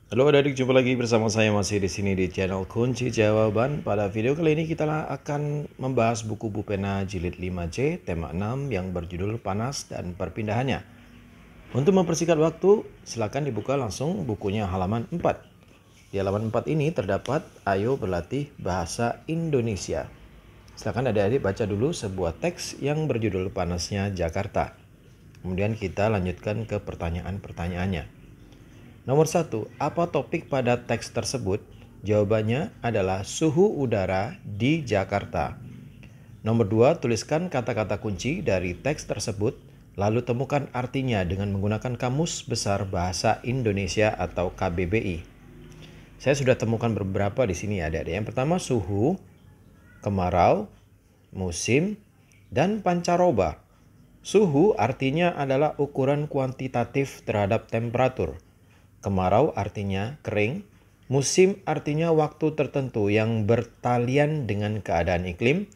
Halo adik, jumpa lagi bersama saya masih di sini di channel Kunci Jawaban. Pada video kali ini kita akan membahas buku Bu Pena Jilid 5C, tema 6 yang berjudul Panas dan Perpindahannya. Untuk mempersingkat waktu, silakan dibuka langsung bukunya halaman 4. Di halaman 4 ini terdapat Ayo Berlatih Bahasa Indonesia. Silakan adik-adik baca dulu sebuah teks yang berjudul Panasnya Jakarta. Kemudian kita lanjutkan ke pertanyaan-pertanyaannya. Nomor 1. Apa topik pada teks tersebut? Jawabannya adalah suhu udara di Jakarta. Nomor 2. Tuliskan kata-kata kunci dari teks tersebut, lalu temukan artinya dengan menggunakan Kamus Besar Bahasa Indonesia atau KBBI. Saya sudah temukan beberapa di sini ada. Yang pertama suhu, kemarau, musim, dan pancaroba. Suhu artinya adalah ukuran kuantitatif terhadap temperatur. Kemarau artinya kering, musim artinya waktu tertentu yang bertalian dengan keadaan iklim,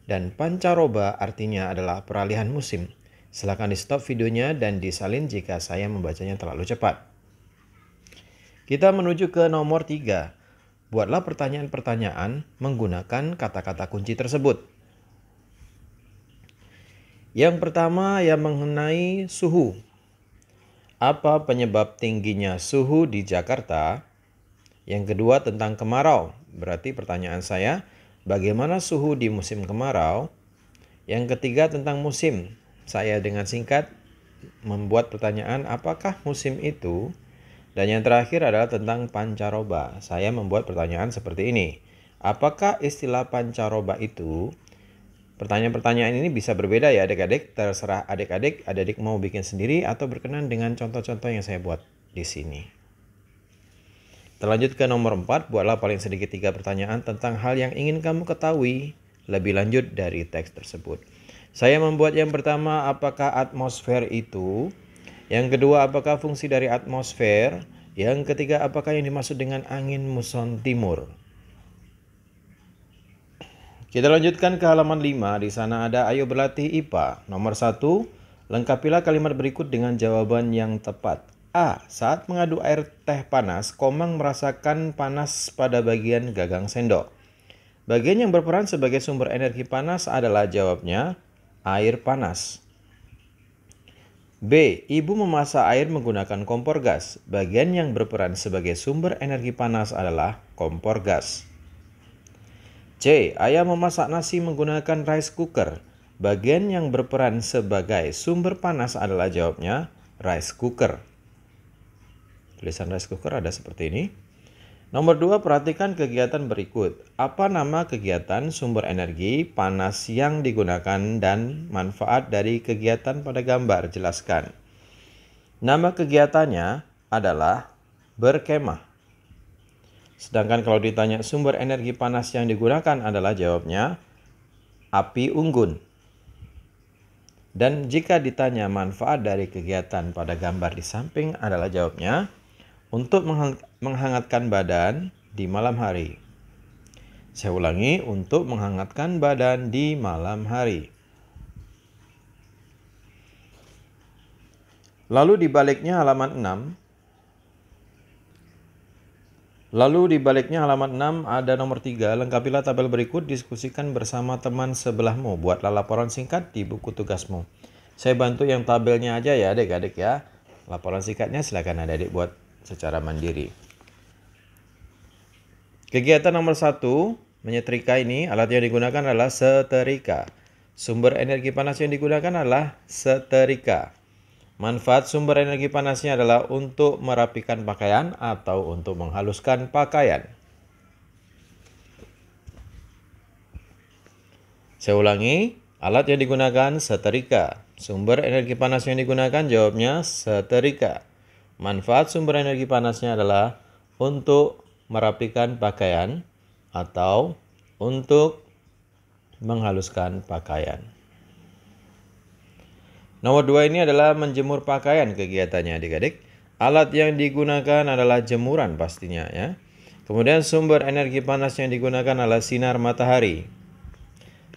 dan pancaroba artinya adalah peralihan musim. Silakan di stop videonya dan disalin jika saya membacanya terlalu cepat. Kita menuju ke nomor 3. Buatlah pertanyaan-pertanyaan menggunakan kata-kata kunci tersebut. Yang pertama yang mengenai suhu. Apa penyebab tingginya suhu di Jakarta? Yang kedua tentang kemarau. Berarti pertanyaan saya, bagaimana suhu di musim kemarau? Yang ketiga tentang musim. Saya dengan singkat membuat pertanyaan, apakah musim itu? Dan yang terakhir adalah tentang pancaroba. Saya membuat pertanyaan seperti ini. Apakah istilah pancaroba itu? Pertanyaan-pertanyaan ini bisa berbeda ya adik-adik, terserah adik-adik mau bikin sendiri atau berkenan dengan contoh-contoh yang saya buat di sini. Terlanjut ke nomor 4, buatlah paling sedikit 3 pertanyaan tentang hal yang ingin kamu ketahui lebih lanjut dari teks tersebut. Saya membuat yang pertama, apakah atmosfer itu? Yang kedua, apakah fungsi dari atmosfer? Yang ketiga, apakah yang dimaksud dengan angin muson timur? Kita lanjutkan ke halaman 5. Di sana ada ayo berlatih IPA. Nomor 1, lengkapilah kalimat berikut dengan jawaban yang tepat. A. Saat mengaduk air teh panas, Komang merasakan panas pada bagian gagang sendok. Bagian yang berperan sebagai sumber energi panas adalah jawabnya air panas. B. Ibu memasak air menggunakan kompor gas. Bagian yang berperan sebagai sumber energi panas adalah kompor gas. C. Ayah memasak nasi menggunakan rice cooker. Bagian yang berperan sebagai sumber panas adalah jawabnya rice cooker. Tulisan rice cooker ada seperti ini. Nomor 2, perhatikan kegiatan berikut. Apa nama kegiatan sumber energi panas yang digunakan dan manfaat dari kegiatan pada gambar? Jelaskan. Nama kegiatannya adalah berkemah. Sedangkan kalau ditanya sumber energi panas yang digunakan adalah jawabnya api unggun. Dan jika ditanya manfaat dari kegiatan pada gambar di samping adalah jawabnya untuk menghangatkan badan di malam hari. Saya ulangi, untuk menghangatkan badan di malam hari. Lalu di baliknya halaman 6. Lalu di baliknya halaman 6 ada nomor 3, lengkapilah tabel berikut, diskusikan bersama teman sebelahmu. Buatlah laporan singkat di buku tugasmu. Saya bantu yang tabelnya aja ya adik-adik ya. Laporan singkatnya silakan adik-adik buat secara mandiri. Kegiatan nomor 1, menyetrika ini, alat yang digunakan adalah setrika. Sumber energi panas yang digunakan adalah setrika. Manfaat sumber energi panasnya adalah untuk merapikan pakaian atau untuk menghaluskan pakaian. Saya ulangi, alat yang digunakan setrika. Sumber energi panas yang digunakan jawabnya setrika. Manfaat sumber energi panasnya adalah untuk merapikan pakaian atau untuk menghaluskan pakaian. Nomor 2 ini adalah menjemur pakaian kegiatannya adik-adik. Alat yang digunakan adalah jemuran pastinya ya. Kemudian sumber energi panas yang digunakan adalah sinar matahari.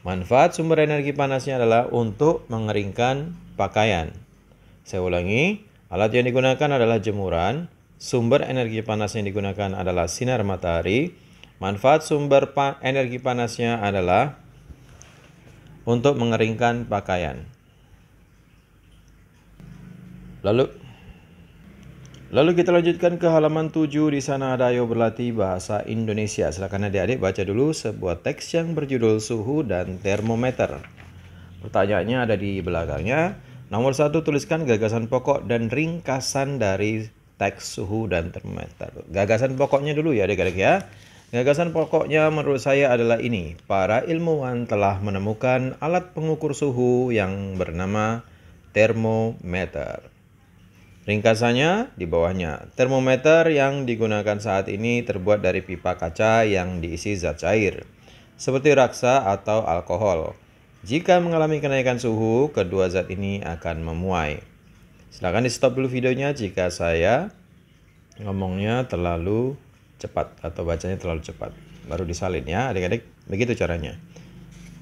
Manfaat sumber energi panasnya adalah untuk mengeringkan pakaian. Saya ulangi, alat yang digunakan adalah jemuran. Sumber energi panas yang digunakan adalah sinar matahari. Manfaat sumber energi panasnya adalah untuk mengeringkan pakaian. Lalu kita lanjutkan ke halaman 7. Di sana ada ayo berlatih bahasa Indonesia. Silakan adik-adik baca dulu sebuah teks yang berjudul suhu dan termometer. Pertanyaannya ada di belakangnya. Nomor 1, tuliskan gagasan pokok dan ringkasan dari teks suhu dan termometer. Gagasan pokoknya dulu ya adik-adik ya. Gagasan pokoknya menurut saya adalah ini. Para ilmuwan telah menemukan alat pengukur suhu yang bernama termometer. Ringkasannya di bawahnya. Termometer yang digunakan saat ini terbuat dari pipa kaca yang diisi zat cair, seperti raksa atau alkohol. Jika mengalami kenaikan suhu, kedua zat ini akan memuai. Silahkan di stop dulu videonya jika saya ngomongnya terlalu cepat atau bacanya terlalu cepat. Baru disalin ya adik-adik. Begitu caranya.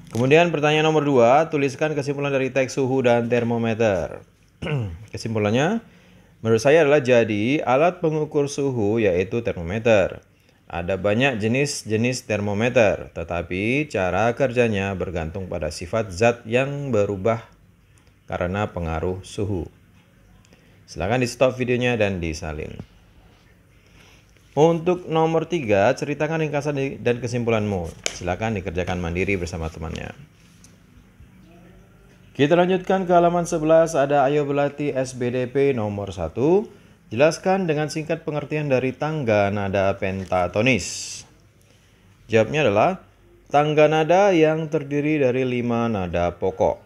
Kemudian pertanyaan nomor 2, tuliskan kesimpulan dari teks suhu dan termometer. Kesimpulannya, menurut saya adalah jadi alat pengukur suhu yaitu termometer. Ada banyak jenis-jenis termometer, tetapi cara kerjanya bergantung pada sifat zat yang berubah karena pengaruh suhu. Silakan di stop videonya dan disalin. Untuk nomor 3, ceritakan ringkasan dan kesimpulanmu. Silakan dikerjakan mandiri bersama temannya. Kita lanjutkan ke halaman 11. Ada ayo berlatih SBDP nomor 1. Jelaskan dengan singkat pengertian dari tangga nada pentatonis. Jawabnya adalah tangga nada yang terdiri dari 5 nada pokok.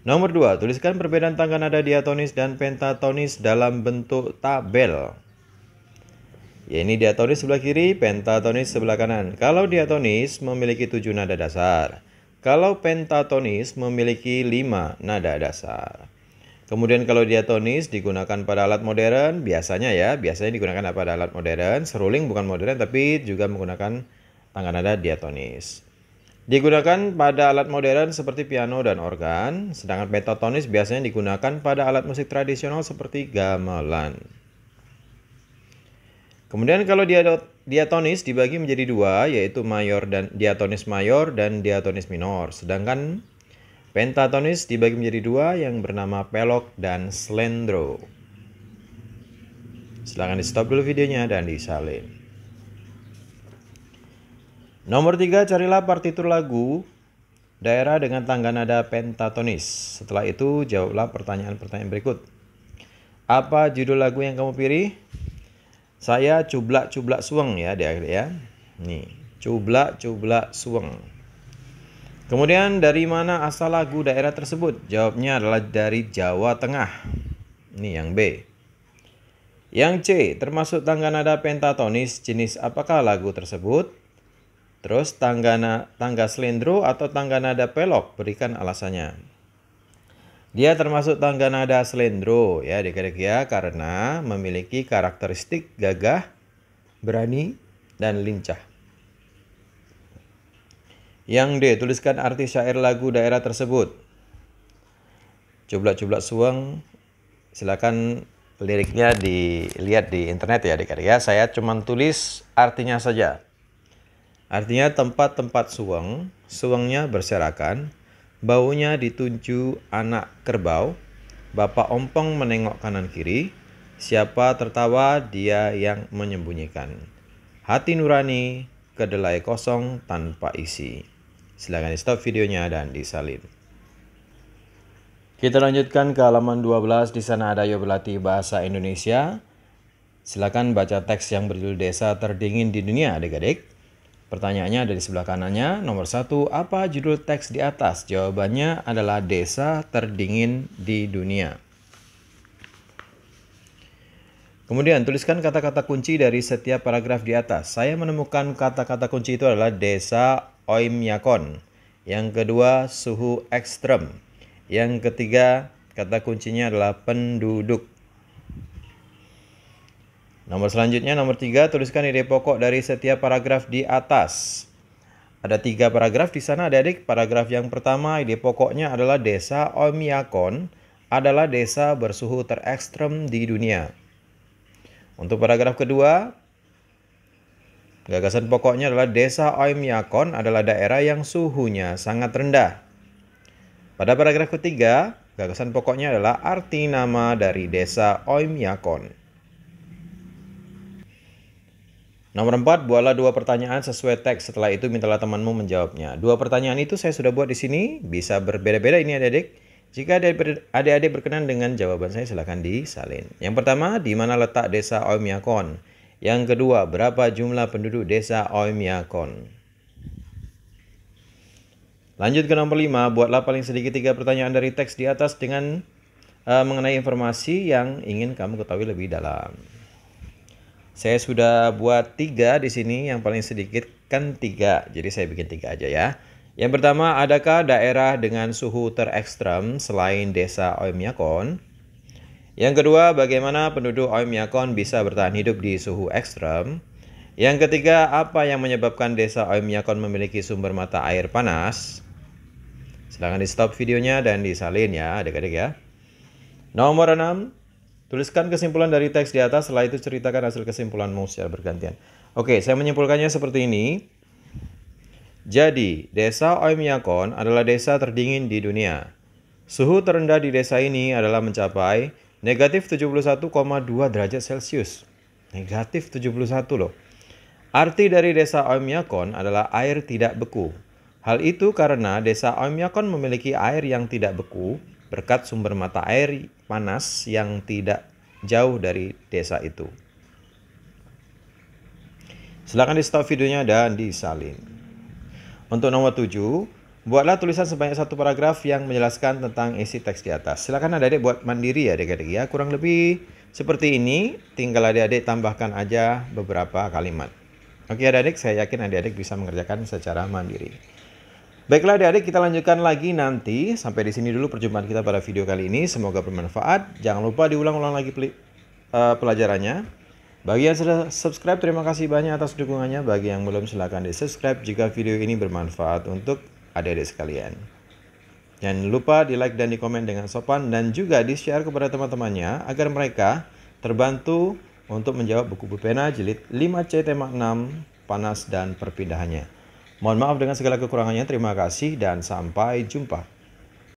Nomor 2, tuliskan perbedaan tangga nada diatonis dan pentatonis dalam bentuk tabel. Ya, ini diatonis sebelah kiri, pentatonis sebelah kanan. Kalau diatonis memiliki 7 nada dasar. Kalau pentatonis memiliki 5 nada dasar. Kemudian kalau diatonis digunakan pada alat modern, biasanya digunakan pada alat modern. Seruling bukan modern tapi juga menggunakan tangga nada diatonis. Digunakan pada alat modern seperti piano dan organ, sedangkan pentatonis biasanya digunakan pada alat musik tradisional seperti gamelan. Kemudian kalau diatonis dibagi menjadi 2, yaitu diatonis mayor dan diatonis minor. Sedangkan pentatonis dibagi menjadi 2 yang bernama pelok dan slendro. Silahkan di stop dulu videonya dan disalin. Nomor 3, carilah partitur lagu daerah dengan tangga nada pentatonis. Setelah itu jawablah pertanyaan-pertanyaan berikut. Apa judul lagu yang kamu pilih? Saya Cublak-Cublak Suweng ya adik-adik ya. Nih, Cublak-Cublak Suweng. Kemudian dari mana asal lagu daerah tersebut? Jawabnya adalah dari Jawa Tengah. Ini yang B. Yang C, termasuk tangga nada pentatonis, jenis apakah lagu tersebut? Terus tangga slendro atau tangga nada pelok? Berikan alasannya. Dia termasuk tangga nada slendro ya adik-adik ya, karena memiliki karakteristik gagah, berani, dan lincah. Yang D, tuliskan arti syair lagu daerah tersebut. Cublak-Cublak Suweng, silakan liriknya dilihat di internet ya adik-adik ya. Saya cuma tulis artinya saja. Artinya tempat-tempat suweng, suwengnya berserakan, baunya ditunju anak kerbau, bapak ompong menengok kanan kiri, siapa tertawa dia yang menyembunyikan. Hati nurani, kedelai kosong tanpa isi. Silakan di stop videonya dan disalin. Kita lanjutkan ke halaman 12. Di sana ada ayo berlatih bahasa Indonesia. Silakan baca teks yang berjudul Desa Terdingin di Dunia adik-adik. Pertanyaannya ada di sebelah kanannya. Nomor 1, apa judul teks di atas? Jawabannya adalah Desa Terdingin di Dunia. Kemudian tuliskan kata-kata kunci dari setiap paragraf di atas. Saya menemukan kata-kata kunci itu adalah desa Oymyakon. Yang kedua, suhu ekstrem. Yang ketiga, kata kuncinya adalah penduduk. Nomor selanjutnya, nomor 3, tuliskan ide pokok dari setiap paragraf di atas. Ada 3 paragraf di sana adik-adik. Paragraf yang pertama, ide pokoknya adalah desa Oymyakon adalah desa bersuhu terekstrem di dunia? Untuk paragraf kedua, gagasan pokoknya adalah desa Oymyakon adalah daerah yang suhunya sangat rendah. Pada paragraf ketiga, gagasan pokoknya adalah arti nama dari desa Oymyakon. Nomor 4, buatlah 2 pertanyaan sesuai teks. Setelah itu mintalah temanmu menjawabnya. 2 pertanyaan itu saya sudah buat di sini. Bisa berbeda-beda ini adik-adik. Jika adik-adik berkenan dengan jawaban saya, silakan disalin. Yang pertama, di mana letak desa Oymyakon? Yang kedua, berapa jumlah penduduk desa Oymyakon? Lanjut ke nomor 5, buatlah paling sedikit 3 pertanyaan dari teks di atas dengan mengenai informasi yang ingin kamu ketahui lebih dalam. Saya sudah buat 3 di sini, yang paling sedikit kan 3, jadi saya bikin 3 aja ya. Yang pertama, adakah daerah dengan suhu terekstrem selain desa Oymyakon? Yang kedua, bagaimana penduduk Oymyakon bisa bertahan hidup di suhu ekstrem? Yang ketiga, apa yang menyebabkan desa Oymyakon memiliki sumber mata air panas? Silahkan di stop videonya dan disalin ya adik-adik ya. Nomor 6, tuliskan kesimpulan dari teks di atas, setelah itu ceritakan hasil kesimpulanmu secara bergantian. Oke, saya menyimpulkannya seperti ini. Jadi, desa Oymyakon adalah desa terdingin di dunia. Suhu terendah di desa ini adalah mencapai negatif 71,2 derajat Celcius. Negatif 71 loh. Arti dari desa Oymyakon adalah air tidak beku. Hal itu karena desa Oymyakon memiliki air yang tidak beku berkat sumber mata air panas yang tidak jauh dari desa itu. Silakan di stop videonya dan disalin. Untuk nomor 7, buatlah tulisan sebanyak 1 paragraf yang menjelaskan tentang isi teks di atas. Silakan adik-adik buat mandiri ya adik-adik ya. Kurang lebih seperti ini, tinggal adik-adik tambahkan aja beberapa kalimat. Oke adik-adik, saya yakin adik-adik bisa mengerjakan secara mandiri. Baiklah adik-adik, kita lanjutkan lagi nanti. Sampai di sini dulu perjumpaan kita pada video kali ini. Semoga bermanfaat. Jangan lupa diulang-ulang lagi pelajarannya. Bagi yang sudah subscribe, terima kasih banyak atas dukungannya. Bagi yang belum, silahkan di subscribe jika video ini bermanfaat untuk adik-adik sekalian. Jangan lupa di like dan di komen dengan sopan, dan juga di share kepada teman-temannya agar mereka terbantu untuk menjawab buku pena jilid 5C tema 6 panas dan perpindahannya. Mohon maaf dengan segala kekurangannya. Terima kasih dan sampai jumpa.